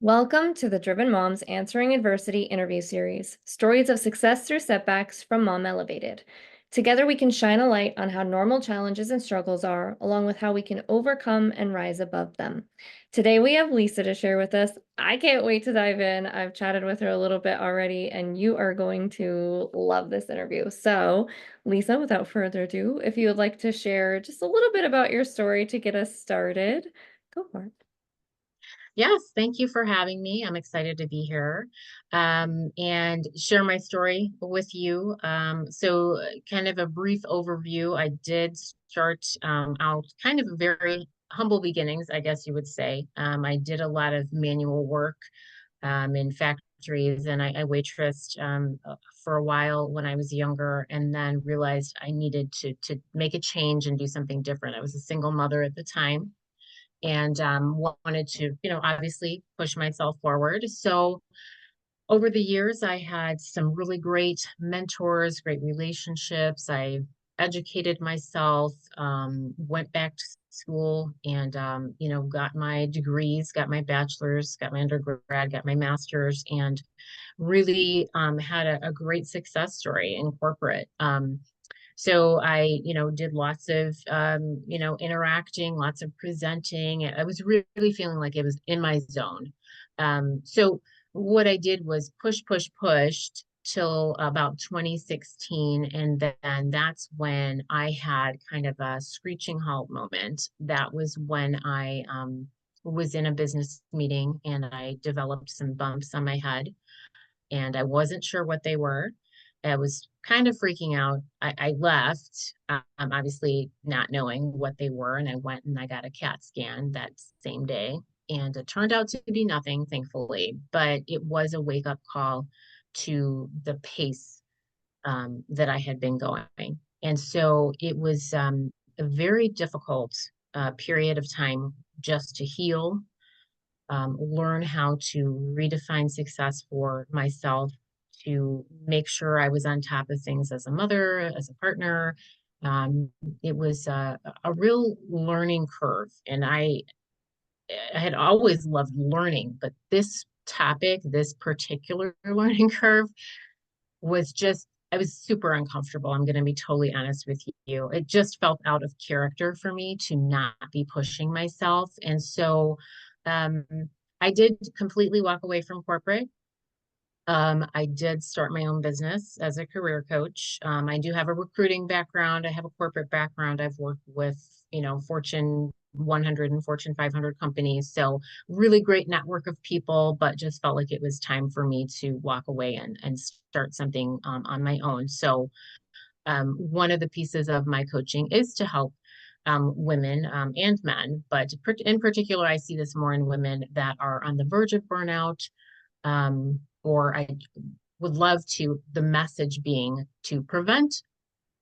Welcome to the Driven Moms Answering Adversity interview series, stories of success through setbacks from Mom Elevated. Together, we can shine a light on how normal challenges and struggles are, along with how we can overcome and rise above them. Today, we have Lisa to share with us. I can't wait to dive in. I've chatted with her a little bit already, and you are going to love this interview. So, Lisa, without further ado, if you would like to share just a little bit about your story to get us started, go for it. Yes, thank you for having me. I'm excited to be here and share my story with you. Kind of a brief overview. I did start out kind of very humble beginnings, I guess you would say. I did a lot of manual work in factories, and I waitressed for a while when I was younger, and then realized I needed to make a change and do something different. I was a single mother at the time and wanted to, obviously push myself forward. So over the years, I had some really great mentors, great relationships. I educated myself, went back to school and, got my degrees, got my bachelor's, got my undergrad, got my master's, and really had a great success story in corporate. So I, did lots of, interacting, lots of presenting. I was really feeling like it was in my zone. So what I did was pushed till about 2016. And then that's when I had kind of a screeching halt moment. That was when I was in a business meeting and I developed some bumps on my head and I wasn't sure what they were. I was kind of freaking out. I left, obviously not knowing what they were, and I went and I got a CAT scan that same day. And it turned out to be nothing, thankfully, but it was a wake up call to the pace that I had been going. And so it was a very difficult period of time just to heal, learn how to redefine success for myself, to make sure I was on top of things as a mother, as a partner. Um, it was a real learning curve. And I had always loved learning, but this topic, this particular learning curve, was just, I was super uncomfortable. I'm going to be totally honest with you. It just felt out of character for me to not be pushing myself. And so um, I did completely walk away from corporate. I did start my own business as a career coach. I do have a recruiting background. I have a corporate background. I've worked with, Fortune 100 and Fortune 500 companies. So really great network of people, but just felt like it was time for me to walk away and start something on my own. So one of the pieces of my coaching is to help women and men, but in particular, I see this more in women that are on the verge of burnout, or I would love to, the message being to prevent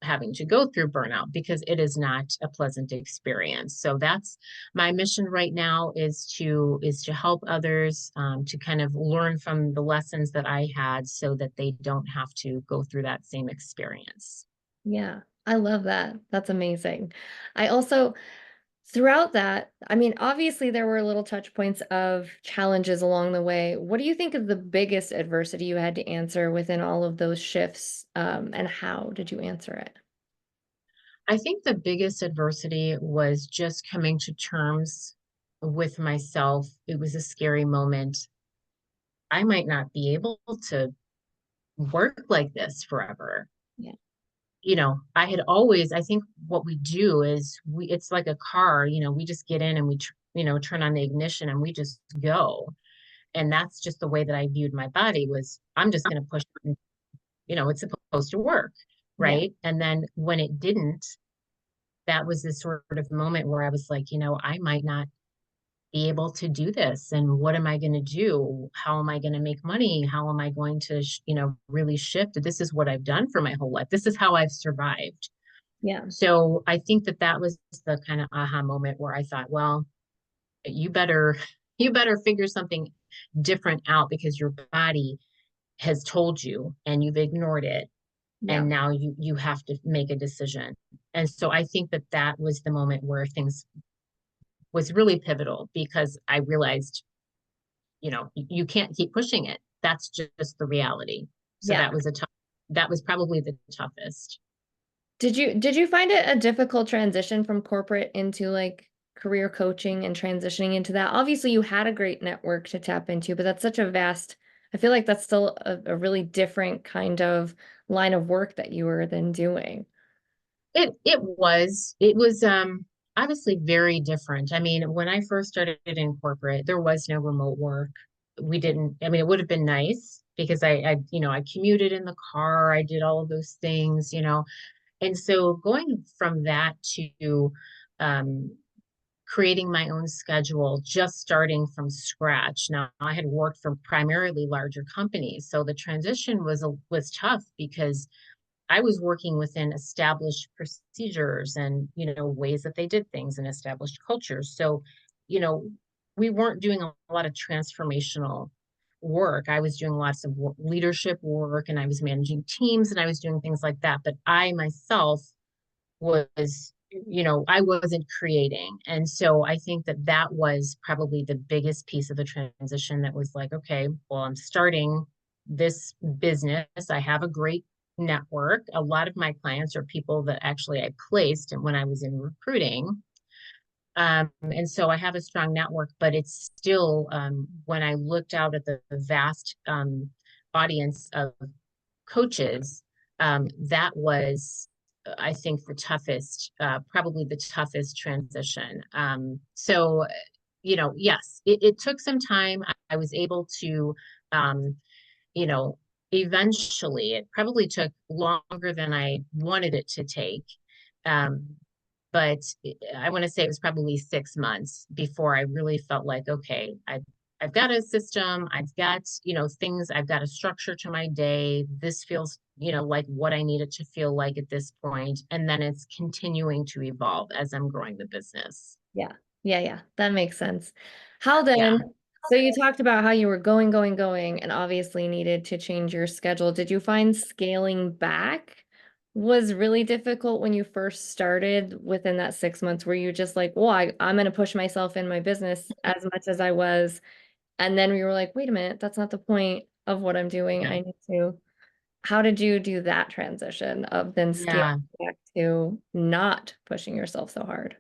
having to go through burnout because it is not a pleasant experience. So that's my mission right now is to help others to kind of learn from the lessons that I had so that they don't have to go through that same experience. Yeah, I love that. That's amazing. I also, throughout that, I mean, obviously there were little touch points of challenges along the way. What do you think of the biggest adversity you had to answer within all of those shifts, and how did you answer it? I think the biggest adversity was just coming to terms with myself. It was a scary moment. I might not be able to work like this forever. Yeah. I had always, I think what we do is it's like a car, we just get in and turn on the ignition and we just go. And that's just the way that I viewed my body was I'm just going to push, it's supposed to work. Yeah. Right. And then when it didn't, that was this sort of moment where I was like, I might not be able to do this. And what am I going to do? How am I going to make money? How am I going to, really shift? This is what I've done for my whole life. This is how I've survived. Yeah. So I think that that was the kind of aha moment where I thought, well, you better, you better figure something different out because your body has told you and you've ignored it. And Yeah. now you have to make a decision. And so I think that that was the moment where things was really pivotal because I realized you can't keep pushing it. That's just the reality. So Yeah. that was probably the toughest. Did you find it a difficult transition from corporate into like career coaching and transitioning into that? Obviously, you had a great network to tap into, but that's such a vast, I feel like that's still a really different kind of line of work that you were then doing. It was obviously very different. I mean, when I first started in corporate, there was no remote work. We didn't, I mean, it would have been nice because I commuted in the car, I did all of those things, And so going from that to um, creating my own schedule, just starting from scratch. Now, I had worked for primarily larger companies, so the transition was tough because I was working within established procedures and, ways that they did things and established cultures. So, you know, we weren't doing a lot of transformational work. I was doing lots of leadership work and I was managing teams and I was doing things like that. But I myself was, I wasn't creating. And so I think that that was probably the biggest piece of the transition that was like, okay, well, I'm starting this business. I have a great network. A lot of my clients are people that actually I placed and when I was in recruiting. And so I have a strong network, but it's still, when I looked out at the vast audience of coaches, that was, I think, the toughest, probably the toughest transition. Yes, it took some time. I was able to, um, you know, eventually, it probably took longer than I wanted it to take. Um, but I want to say it was probably 6 months before I really felt like, okay, I've got a system, I've got, things, I've got a structure to my day. This feels, like what I need it to feel like at this point. And then it's continuing to evolve as I'm growing the business. Yeah. Yeah, yeah. That makes sense. How Yeah. then, so you talked about how you were going, going, going, and obviously needed to change your schedule. Did you find scaling back was really difficult when you first started within that 6 months? Were you just like, well, I'm going to push myself in my business as much as I was? And then we were like, wait a minute, that's not the point of what I'm doing. Yeah. I need to. How did you do that transition of then scaling Yeah. back to not pushing yourself so hard?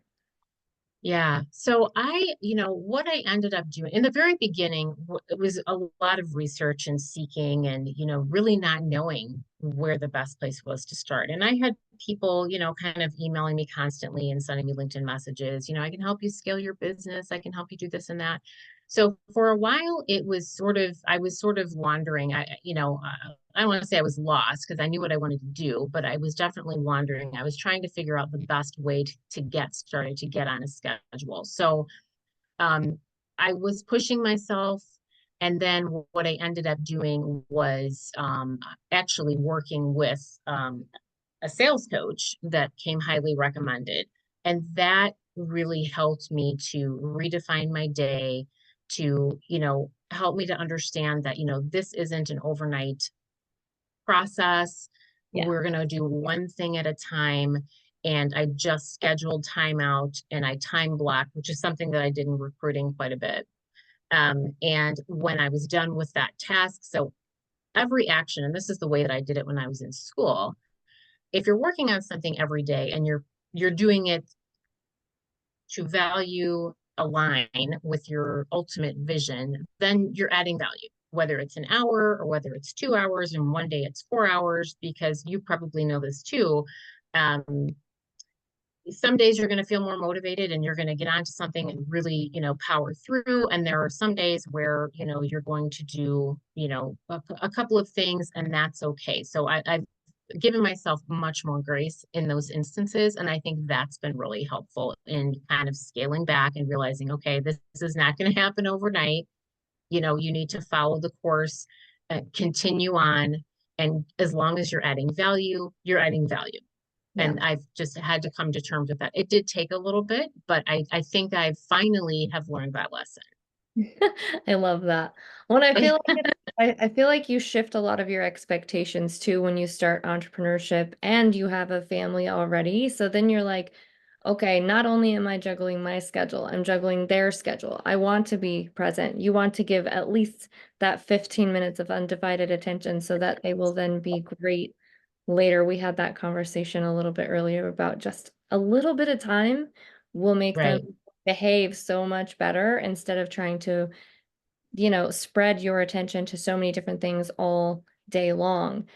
Yeah. So what I ended up doing in the very beginning, it was a lot of research and seeking and, really not knowing where the best place was to start. And I had people, kind of emailing me constantly and sending me LinkedIn messages, I can help you scale your business. I can help you do this and that. So for a while, I was sort of wandering. I don't want to say I was lost because I knew what I wanted to do, but I was definitely wandering. I was trying to figure out the best way to get started, to get on a schedule. So um, I was pushing myself. And then what I ended up doing was actually working with a sales coach that came highly recommended. And that really helped me to redefine my day, to, help me to understand that, this isn't an overnight process. Yeah. We're going to do one thing at a time. And I just scheduled time out and I time blocked, which is something that I did in recruiting quite a bit. And when I was done with that task, so every action, and this is the way that I did it when I was in school, if you're working on something every day and you're doing it to value align with your ultimate vision, then you're adding value, whether it's an hour or whether it's 2 hours, and one day it's 4 hours, because you probably know this too. Um, some days you're going to feel more motivated and you're going to get onto something and really, power through. And there are some days where, you're going to do, a couple of things and that's okay. So I've given myself much more grace in those instances. And I think that's been really helpful in kind of scaling back and realizing, okay, this is not going to happen overnight. You need to follow the course, continue on. And as long as you're adding value, you're adding value. Yeah. And I've just had to come to terms with that. It did take a little bit, but I think I finally have learned that lesson. I love that. Well, and I feel like you shift a lot of your expectations too when you start entrepreneurship and you have a family already. So then you're like, okay, not only am I juggling my schedule, I'm juggling their schedule. I want to be present. You want to give at least that 15 minutes of undivided attention so that they will then be great later. We had that conversation a little bit earlier about just a little bit of time will make them Right. behave so much better instead of trying to, spread your attention to so many different things all day long.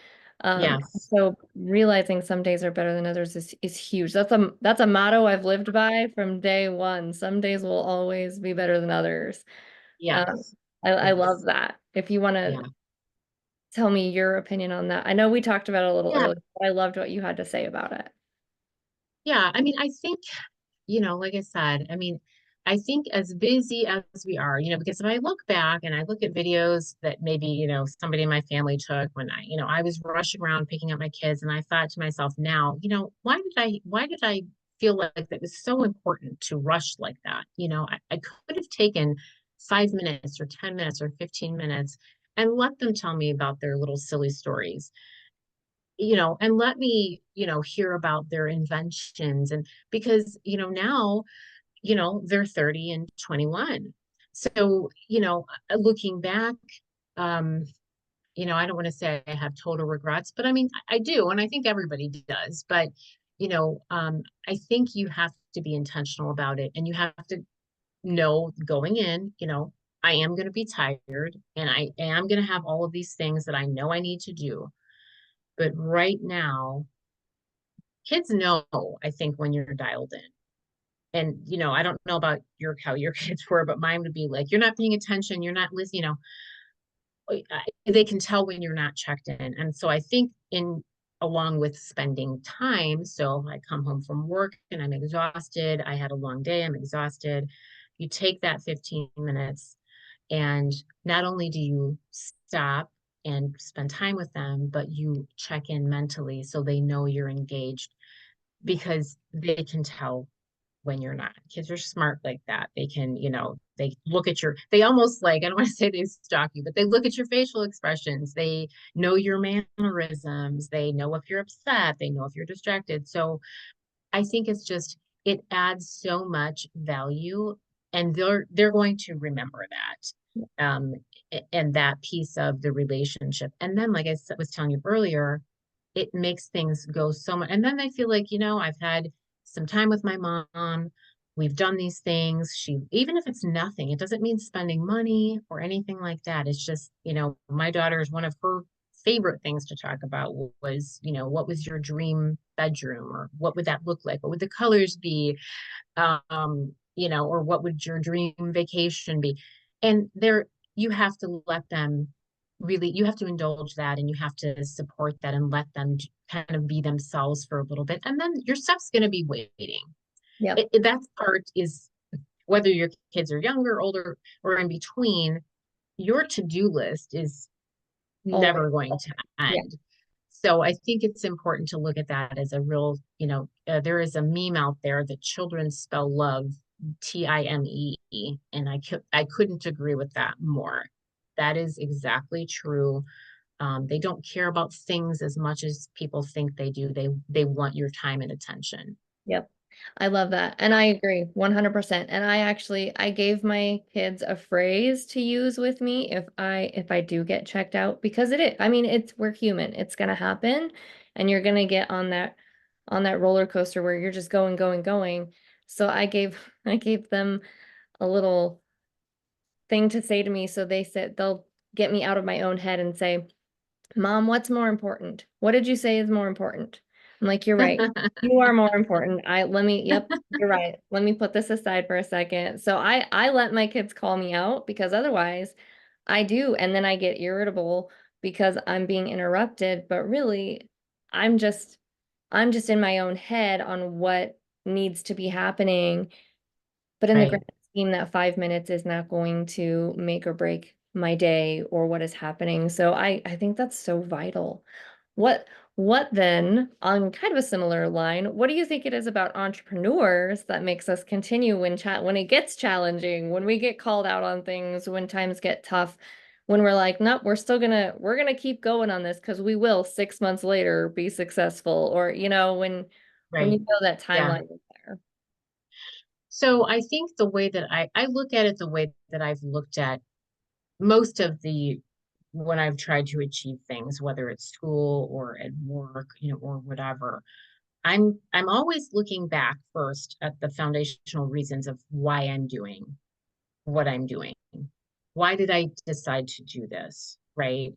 Yes. So realizing some days are better than others is huge. That's a motto I've lived by from day one. Some days will always be better than others. Um, Yes. I love Yes. that. If you want Yeah. to tell me your opinion on that. I know we talked about it a little Yeah. earlier, but I loved what you had to say about it. Yeah. I mean, I think, like I said, I mean, I think as busy as we are, because if I look back and I look at videos that maybe, somebody in my family took when I was rushing around picking up my kids, and I thought to myself now, why did I feel like that was so important to rush like that? I could have taken 5 minutes or 10 minutes or 15 minutes and let them tell me about their little silly stories, and let me, hear about their inventions. And because, now, they're 30 and 21. So, looking back, um, I don't want to say I have total regrets, but I mean, I do, and I think everybody does. But, I think you have to be intentional about it, and you have to know going in, I am going to be tired and I am going to have all of these things that I know I need to do. But right now, kids know, I think, when you're dialed in. And, I don't know about how your kids were, but mine would be like, you're not paying attention, you're not listening, they can tell when you're not checked in. And so I think along with spending time, so I come home from work and I'm exhausted, I had a long day, I'm exhausted. You take that 15 minutes, and not only do you stop and spend time with them, but you check in mentally so they know you're engaged, because they can tell when you're not. Kids are smart like that. They can, they look at they almost like, I don't want to say they stalk you, but they look at your facial expressions. They know your mannerisms. They know if you're upset. They know if you're distracted. So I think it adds so much value, and they're going to remember that. And that piece of the relationship. And then, like was telling you earlier, it makes things go so much. And then they feel like, I've had some time with my mom. We've done these things. Even if it's nothing, it doesn't mean spending money or anything like that. It's just, my daughter's one of her favorite things to talk about was, what was your dream bedroom, or what would that look like? What would the colors be? Or what would your dream vacation be? And you have to let them really, you have to indulge that, and you have to support that and let them kind of be themselves for a little bit. And then your stuff's going to be waiting. Yep. That part is, whether your kids are younger, older, or in between, your to-do list is Always. never going to Yeah. end. So I think it's important to look at that as a real, there is a meme out there that children spell love Time. And I couldn't agree with that more. That is exactly true. They don't care about things as much as people think they do. They want your time and attention. Yep. I love that. And I agree 100%. And I gave my kids a phrase to use with me if I do get checked out, because I mean, we're human. It's going to happen, and you're going to get on that roller coaster where you're just going, going, going. So I gave them a little thing to say to me. So they said they'll get me out of my own head and say, Mom, what's more important? What did you say is more important? I'm like, you're right. You are more important. Yep, you're right. Let me put this aside for a second. So I let my kids call me out, because otherwise I do. And then I get irritable because I'm being interrupted. But really, I'm just, I'm just in my own head on what needs to be happening. But in the Right. grand scheme, that 5 minutes is not going to make or break my day or what is happening. So I think that's so vital. What what then, on kind of a similar line, what do you think it is about entrepreneurs that makes us continue when it gets challenging, when we get called out on things, when times get tough, when we're like, nope, we're gonna keep going on this because we will 6 months later be successful, or when you Right. know that Yeah. timeline is there. So I think the way that I look at it, the way that I've looked at most of the when I've tried to achieve things, whether it's school or at work, or whatever, I'm always looking back first at the foundational reasons of why I'm doing what I'm doing. Why did I decide to do this? Right.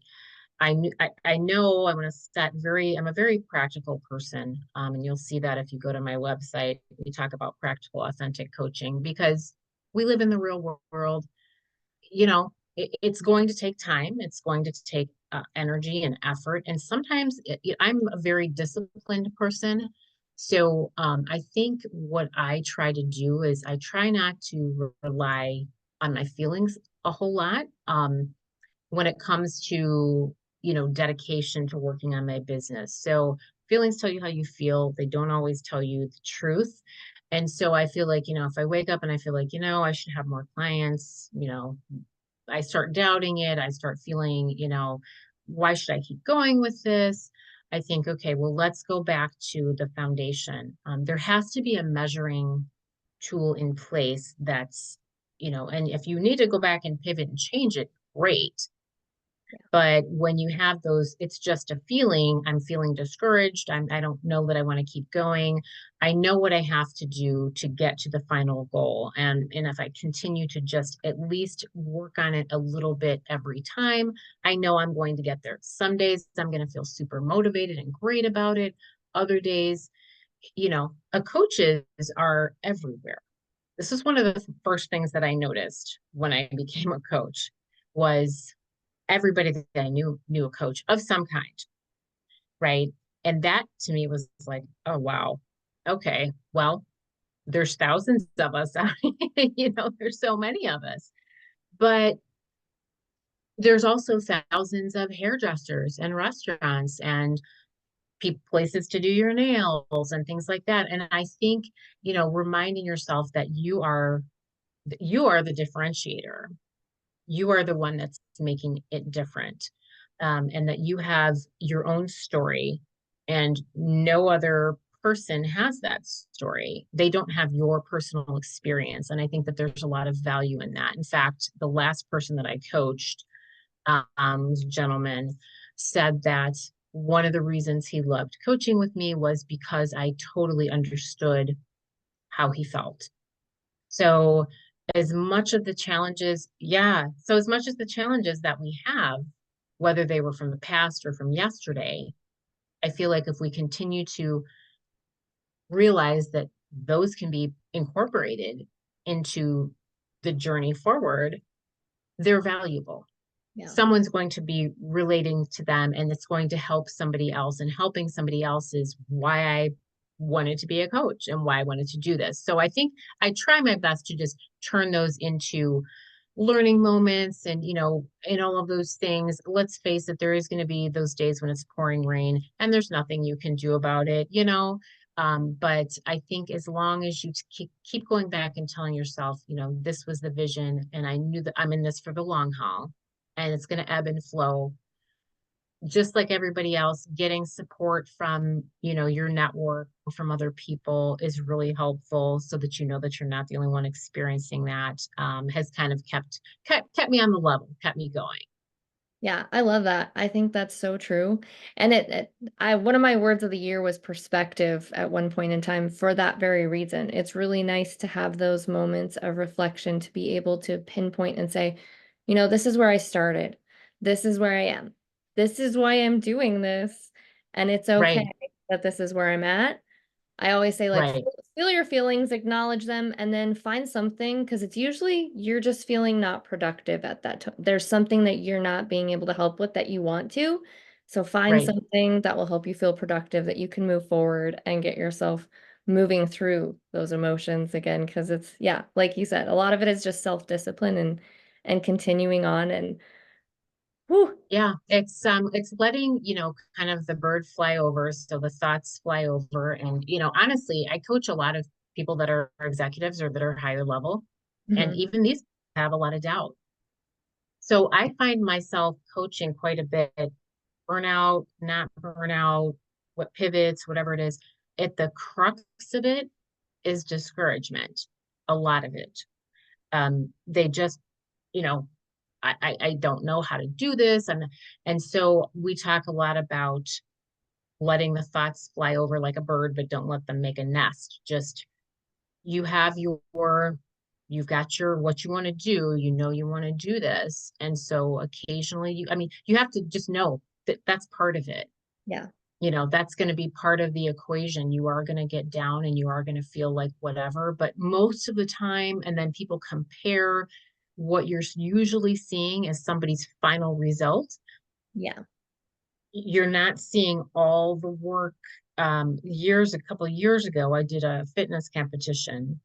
I know I want to I'm a very practical person. And you'll see that if you go to my website, we talk about practical, authentic coaching because we live in the real world. It's going to take time. It's going to take energy and effort. And sometimes I'm a very disciplined person. So I think what I try to do is I try not to rely on my feelings a whole lot. When it comes to, dedication to working on my business. So feelings tell you how you feel. They don't always tell you the truth. And so I feel like, if I wake up and I feel like, I should have more clients, I start doubting it. I start feeling, why should I keep going with this? I think, okay, well, let's go back to the foundation. There has to be a measuring tool in place and if you need to go back and pivot and change it, great. But when you have those, it's just a feeling. I'm feeling discouraged. I don't know that I want to keep going. I know what I have to do to get to the final goal. And if I continue to just at least work on it a little bit every time, I know I'm going to get there. Some days I'm going to feel super motivated and great about it. Other days, coaches are everywhere. This is one of the first things that I noticed when I became a coach was everybody that I knew a coach of some kind, right? And that to me was like, oh wow, okay, well, there's thousands of us out here, there's so many of us. But there's also thousands of hairdressers and restaurants and places to do your nails and things like that. And I think, reminding yourself that you are the differentiator. You are the one that's making it different. And that you have your own story and no other person has that story. They don't have your personal experience. And I think that there's a lot of value in that. In fact, the last person that I coached, this gentleman, said that one of the reasons he loved coaching with me was because I totally understood how he felt. So as much of the challenges, yeah. So as much as the challenges that we have, whether they were from the past or from yesterday, I feel like if we continue to realize that those can be incorporated into the journey forward, they're valuable. Yeah. Someone's going to be relating to them and it's going to help somebody else, and helping somebody else is why I wanted to be a coach and why I wanted to do this. So I think I try my best to just turn those into learning moments and, in all of those things. Let's face it, there is going to be those days when it's pouring rain and there's nothing you can do about it. But I think as long as you keep going back and telling yourself, this was the vision and I knew that I'm in this for the long haul and it's going to ebb and flow just like everybody else. Getting support from, your network, from other people is really helpful so that you know that you're not the only one experiencing that. Has kind of kept me on the level, kept me going. Yeah, I love that. I think that's so true. And one of my words of the year was perspective at one point in time for that very reason. It's really nice to have those moments of reflection to be able to pinpoint and say, this is where I started. This is where I am. This is why I'm doing this. And it's okay Right, that this is where I'm at. I always say, like, right, feel your feelings, acknowledge them, and then find something because it's usually you're just feeling not productive at that time. There's something that you're not being able to help with that you want to. So find right. something that will help you feel productive, that you can move forward and get yourself moving through those emotions again. Because it's, yeah, like you said, a lot of it is just self-discipline and continuing on and whew, Yeah, it's letting, kind of the bird fly over so the thoughts fly over. And, honestly, I coach a lot of people that are executives or that are higher level. And mhm, even these have a lot of doubt. So I find myself coaching quite a bit, burnout, not burnout, what pivots, whatever it is. At the crux of it is discouragement. a lot of it. They just, you know, I don't know how to do this. And so we talk a lot about letting the thoughts fly over like a bird, but don't let them make a nest. Just you have you've got your what you want to do, you want to do this. And so occasionally you have to just know that that's part of it. Yeah. That's going to be part of the equation. You are going to get down and you are going to feel like whatever, but most of the time, and then people compare what you're usually seeing as somebody's final result. Yeah. You're not seeing all the work. A couple of years ago, I did a fitness competition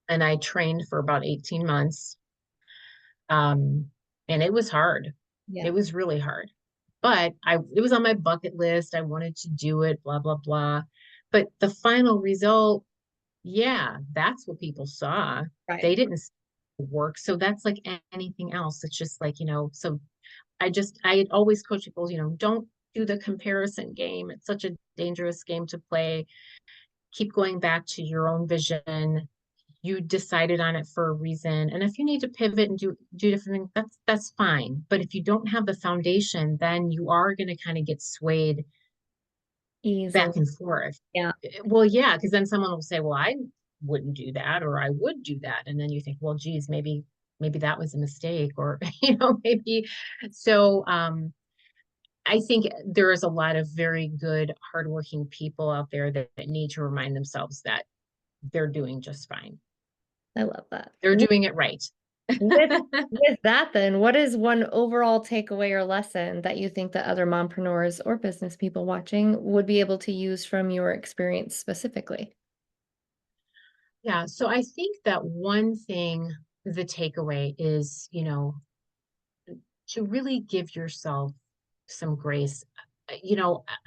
and I trained for about 18 months. And it was hard. Yeah. It was really hard. But it was on my bucket list. I wanted to do it, blah, blah, blah. But the final result, yeah, that's what people saw. Right. They didn't see the work. So that's like anything else. It's just like, so I always coach people, don't do the comparison game. It's such a dangerous game to play. Keep going back to your own vision. You decided on it for a reason. And if you need to pivot and do different things, that's fine. But if you don't have the foundation, then you are going to kind of get swayed Easily. back and forth. Yeah. Well, yeah, because then someone will say, well, I wouldn't do that, or I would do that. And then you think, well, geez, maybe that was a mistake, or maybe so I think there is a lot of very good, hardworking people out there that need to remind themselves that they're doing just fine. I love that. They're doing it right. With with that then, what is one overall takeaway or lesson that you think that other mompreneurs or business people watching would be able to use from your experience specifically? Yeah, so I think that one thing, the takeaway is, to really give yourself some grace.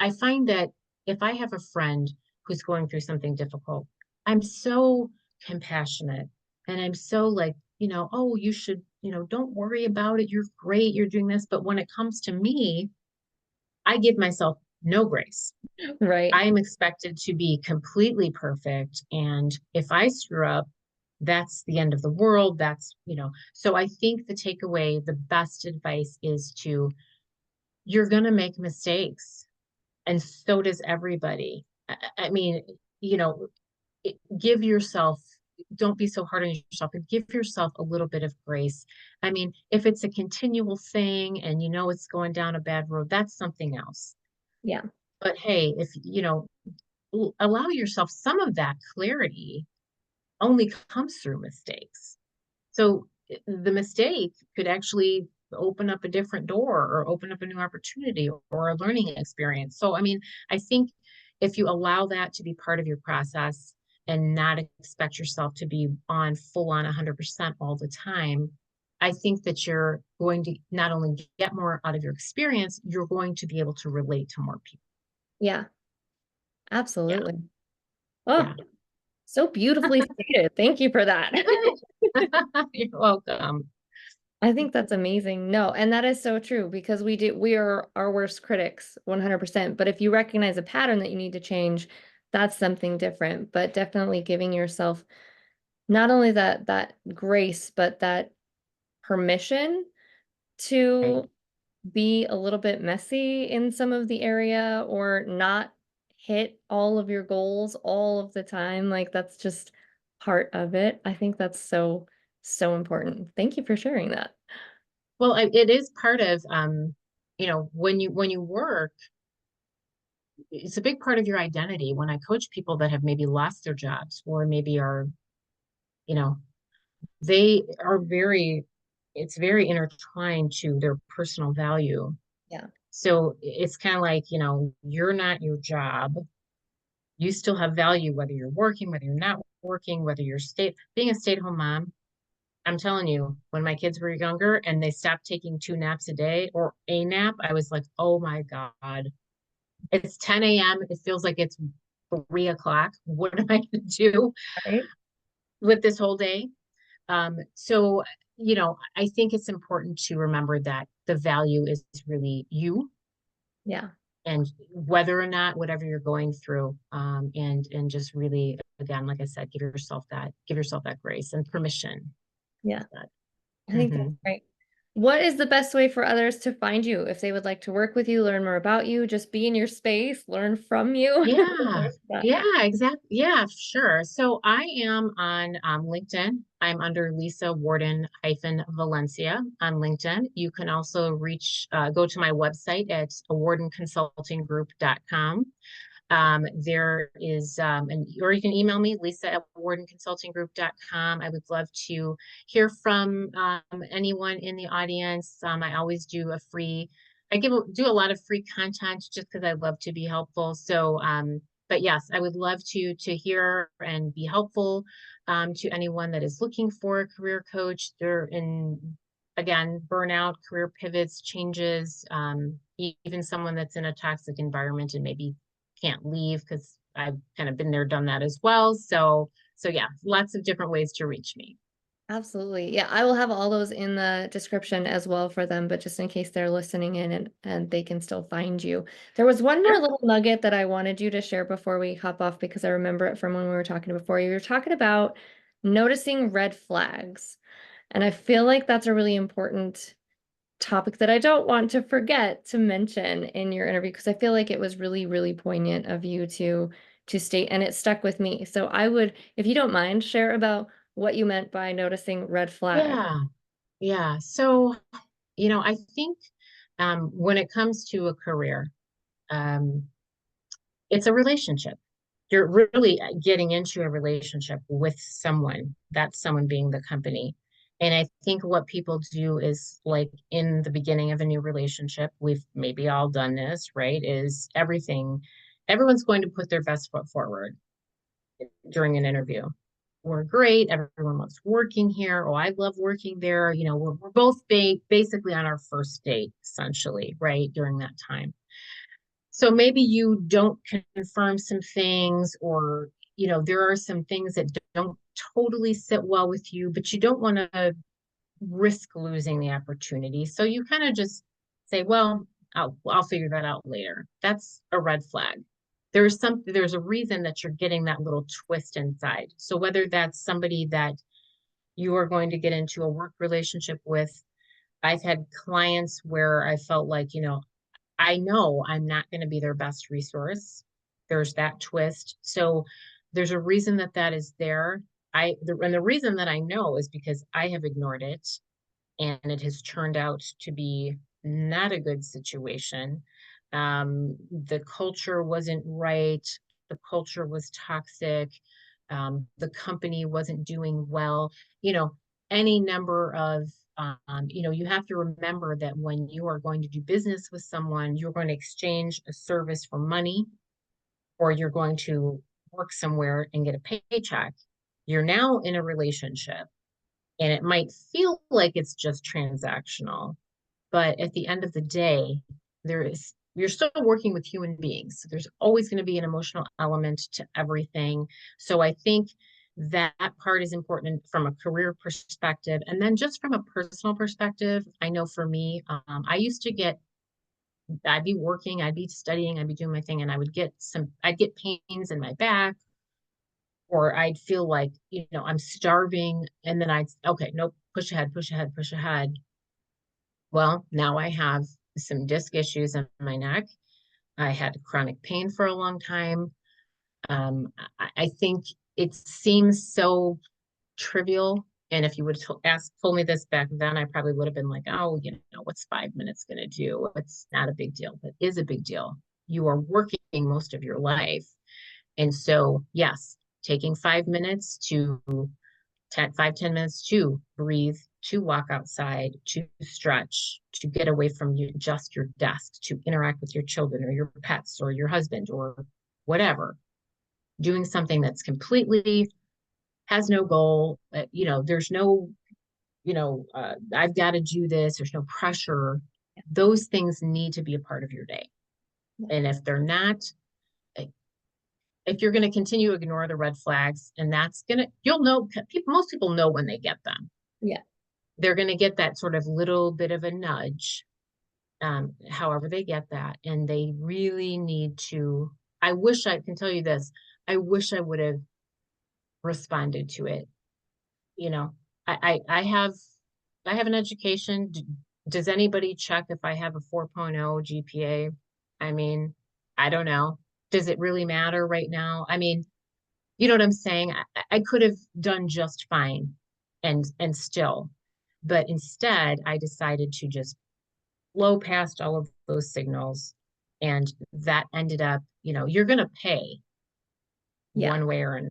I find that if I have a friend who's going through something difficult, I'm so compassionate and I'm so like, oh, you should, don't worry about it. You're great. You're doing this. But when it comes to me, I give myself no grace. Right. I am expected to be completely perfect. And if I screw up, that's the end of the world. So I think the takeaway, the best advice is you're going to make mistakes. And so does everybody. I mean, you know, give yourself, don't be so hard on yourself, and give yourself a little bit of grace. I mean, if it's a continual thing and it's going down a bad road, that's something else. Yeah. But hey, if allow yourself some of that clarity only comes through mistakes. So the mistake could actually open up a different door or open up a new opportunity or a learning experience. So, I mean, I think if you allow that to be part of your process and not expect yourself to be on full on 100% all the time, I think that you're going to not only get more out of your experience, you're going to be able to relate to more people. Yeah. Yeah. Absolutely. Oh, Yeah. so beautifully stated. Thank you for that. You're welcome. I think that's amazing. No, and that is so true because we are our worst critics 100%. But if you recognize a pattern that you need to change, that's something different. But definitely giving yourself not only that grace, but that permission Right. to be a little bit messy in some of the area or not hit all of your goals all of the time. Like that's just part of it. I think that's so, so important. Thank you for sharing that. Well, it is part of, when you work, it's a big part of your identity. When I coach people that have maybe lost their jobs or maybe are, you know, they are it's very intertwined to their personal value. Yeah. So it's kind of like, you're not your job. You still have value, whether you're working, whether you're not working, whether you're being a stay-at-home mom. I'm telling you, when my kids were younger and they stopped taking 2 naps a day or a nap, I was like, oh my God, it's 10 a.m. It feels like it's 3 o'clock. What am I going to do Right. with this whole day? So, I think it's important to remember that the value is really you. Yeah. and whether or not whatever you're going through, and just really, again, like I said, give yourself that grace and permission. Yeah, That. I think that's Hmm. great. What is the best way for others to find you if they would like to work with you, learn more about you, just be in your space, learn from you? Yeah, Where's that? yeah, exactly. Yeah, sure. So I am on LinkedIn. I'm under Lisa Warden hyphen Valencia on LinkedIn. You can also go to my website at wardenconsultinggroup.com. There is, or you can email me, Lisa at wardenconsultinggroup.com. I would love to hear from anyone in the audience. I always do do a lot of free content just because I love to be helpful. So, but yes, I would love to hear and be helpful to anyone that is looking for a career coach. They're in, again, burnout, career pivots, changes, even someone that's in a toxic environment and maybe can't leave, because I've kind of been there, done that as well. So yeah, lots of different ways to reach me. Absolutely. Yeah, I will have all those in the description as well for them, but just in case they're listening in and they can still find you. There was one more Sure. little nugget that I wanted you to share before we hop off because I remember it from when we were talking before. You were talking about noticing red flags. And I feel like that's a really important topic that I don't want to forget to mention in your interview because I feel like it was really, really poignant of you to state, and it stuck with me. So I would, if you don't mind, share about what you meant by noticing red flag. Yeah. Yeah. So, I think when it comes to a career, um, it's a relationship. You're really getting into a relationship with someone, that someone being the company. And I think what people do is, like, in the beginning of a new relationship, we've maybe all done this, right? Everyone's going to put their best foot forward during an interview. We're great. Everyone loves working here. Oh, I love working there. We're both basically on our first date, essentially, right? During that time. So maybe you don't confirm some things, or, there are some things that don't totally sit well with you, but you don't want to risk losing the opportunity. So you kind of just say, well, I'll figure that out later. That's a red flag. There's a reason that you're getting that little twist inside. So whether that's somebody that you are going to get into a work relationship with, I've had clients where I felt like, I know I'm not going to be their best resource. There's that twist. So there's a reason that that is there. And the reason that I know is because I have ignored it, and it has turned out to be not a good situation. The culture wasn't right. The culture was toxic. The company wasn't doing well. You know, any number of, you have to remember that when you are going to do business with someone, you're going to exchange a service for money, or you're going to work somewhere and get a paycheck. You're now in a relationship, and it might feel like it's just transactional, but at the end of the day, you're still working with human beings. So there's always going to be an emotional element to everything. So I think that part is important from a career perspective. And then just from a personal perspective, I know for me, I'd be working, I'd be studying, I'd be doing my thing, and I'd get pains in my back, or I'd feel like, I'm starving. And then okay, nope, push ahead, push ahead, push ahead. Well, now I have some disc issues in my neck. I had chronic pain for a long time. I think it seems so trivial. And if you would have told me this back then, I probably would have been like, oh, what's 5 minutes going to do? It's not a big deal, but it is a big deal. You are working most of your life. And so, yes, taking 5 minutes to 5, 10 minutes to breathe, to walk outside, to stretch, to get away from just your desk, to interact with your children or your pets or your husband or whatever. Doing something that's completely has no goal. There's no, I've got to do this. There's no pressure. Those things need to be a part of your day. And if they're not, if you're going to continue to ignore the red flags, and you'll know, most people know when they get them. Yeah. They're going to get that sort of little bit of a nudge, however they get that. And they really need to, I wish I can tell you this, I wish I would have responded to it. You know, I have an education. Does anybody check if I have a 4.0 GPA? I mean, I don't know. Does it really matter right now? I mean, you know what I'm saying? I could have done just fine and still, but instead I decided to just blow past all of those signals. And that ended up, you're going to pay Yeah. one way or another.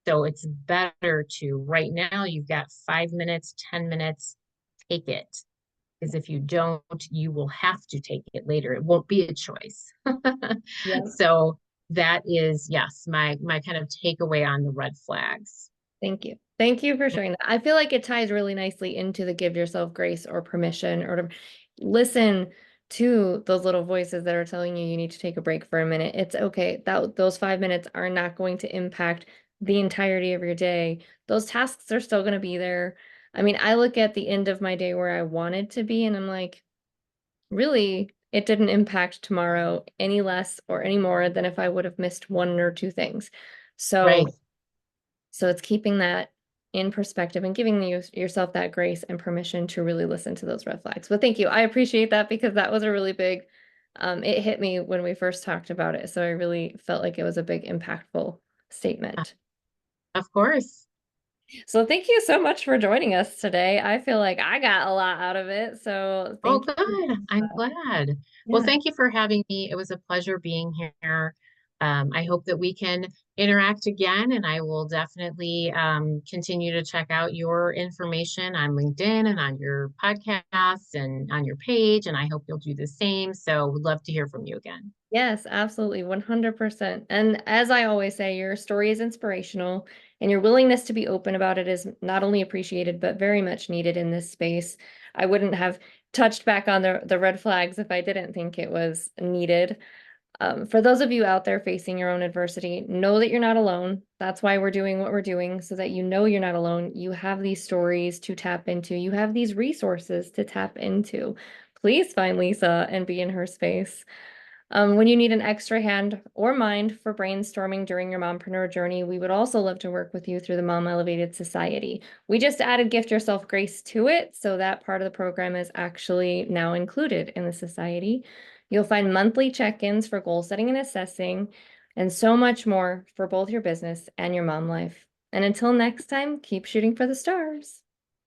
So it's better to right now, you've got 5 minutes, 10 minutes, take it. Because if you don't, you will have to take it later. It won't be a choice. Yeah. So that is, yes, my kind of takeaway on the red flags. Thank you. Thank you for sharing that. I feel like it ties really nicely into the give yourself grace or permission, or to listen to those little voices that are telling you need to take a break for a minute. It's okay. That those 5 minutes are not going to impact the entirety of your day. Those tasks are still going to be there. I mean, I look at the end of my day where I wanted to be, and I'm like, really, it didn't impact tomorrow any less or any more than if I would have missed one or two things. Right. So it's keeping that in perspective and giving yourself that grace and permission to really listen to those red flags. But thank you. I appreciate that because that was a really big, it hit me when we first talked about it. So I really felt like it was a big, impactful statement. Of course. So thank you so much for joining us today. I feel like I got a lot out of it. So Oh, thank you. good. I'm glad. Well, Yeah. thank you for having me. It was a pleasure being here. I hope that we can interact again, and I will definitely continue to check out your information on LinkedIn and on your podcasts and on your page, and I hope you'll do the same. So, would love to hear from you again. Yes, absolutely, 100%. And as I always say, your story is inspirational, and your willingness to be open about it is not only appreciated, but very much needed in this space. I wouldn't have touched back on the red flags if I didn't think it was needed. For those of you out there facing your own adversity, know that you're not alone. That's why we're doing what we're doing, so that you know you're not alone. You have these stories to tap into, you have these resources to tap into. Please find Lisa and be in her space. When you need an extra hand or mind for brainstorming during your mompreneur journey, we would also love to work with you through the Mom Elevated Society. We just added Gift Yourself Grace to it, so that part of the program is actually now included in the society. You'll find monthly check-ins for goal setting and assessing, and so much more for both your business and your mom life. And until next time, keep shooting for the stars.